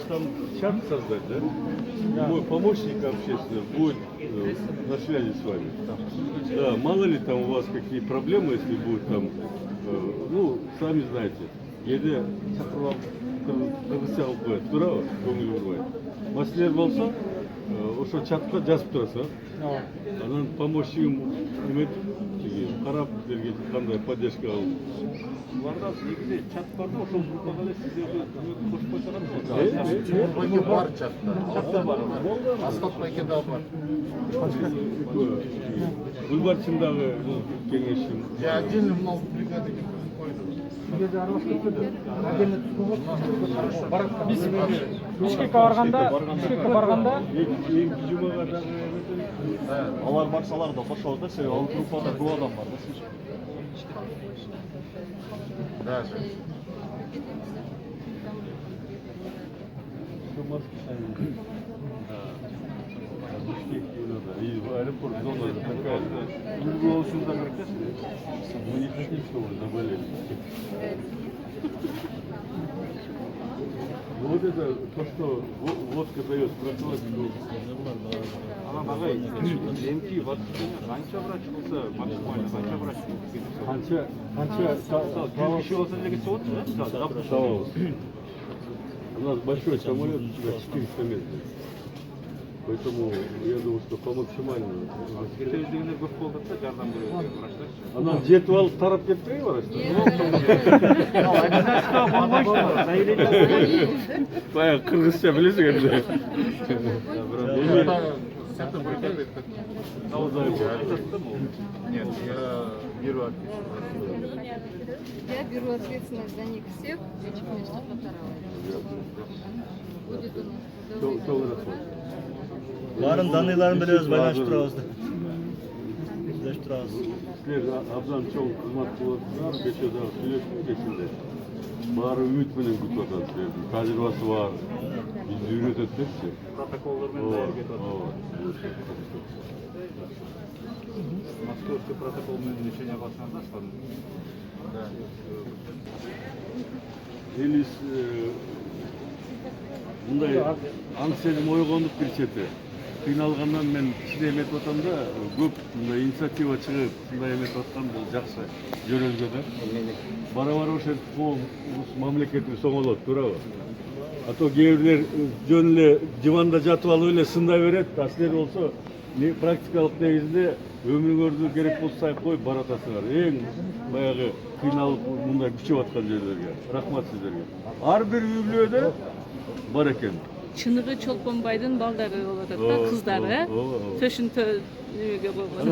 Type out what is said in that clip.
там чат создать, да? Мой помощник общественный будет на связи с вами. Да, мало ли там у вас какие проблемы, если будет там, ну, сами знаете. Еде кыргызча кылып коет, туурабы? Көңүл бурбай. Маселелер болсо, ошо чатка жазып турасыз, анан помощнигим карап берген кандай поддержка алып. Буларда негизи чат барбы, ошол группага эле сиздерди кошуп койсоңор. Байке бар чатта. Чатта бар. Асхат байке да бар. Гүлбарчындагы кеңешим. Я отдельно мынау бригадага койдум. Сіздерді араласып кетеді. Отдельно біз Бишкекке барғанда Эки жумага дагы Алар барсалар да кошолот да, себеби ал группада көп адам бар да. Даже. И аэропорт зона такая. Было сюда как мы не хотим, чтобы вы заболели. Вот это то, что водка дает профилактику. Она багай, эмки канча врач болса, максимально канча врач. Канча еще болса деле чего? У нас большой самолет, 400 метров. Поэтому я думаю, что по максимальному. Кетебиздегилер көп болду да, жардам берет врачтар. Она жетип алып тарап кетпей врачтар. Обязательно болбойт, заявление. Баягы кыргызча билесиң эмне. Это бригада. Нет, я беру ответственность. Я беру ответственность за них всех. Конечно, будет у нас Барын даныйларын билебиз, байланыштырабыз. Билештирабыз. Силер абдан чоң кызмат кылып атсыңар, кечээ дагы сүйлөштүм кечинде. Баары үмүт менен күтүп атат силердин. Тажрыйбасы бар. Бизди үйрөтөт депчи. Протоколдор менен даяр кетип атат. Московский протокол менен лечение баштаганда аштан. Да. Элис мындай аңсеним ойгонуп бир чети. Кыйналгандан мен кичине эметип атам да, көп мындай инициатива чыгып, мындай эметип аткан бул жакшы жөнөлгө да. Бара-бара ошентип мамлекетибиз оңолот, туурабы? А то кээ бирлер жөн эле диванда жатып алып эле сындай берет, а силер болсо практикалык негизде өмүрүңөрдү керек болсо сайып коюп баратасыңар. Эң баягы кыйналып мындай күчүп аткан жерлерге. Рахмат сиздерге. Ар бир үй бүлөдө бар экен. Чыныгы Чолпонбайдын балдары болуп атат да, кыздары. Төшүн немеге койгон.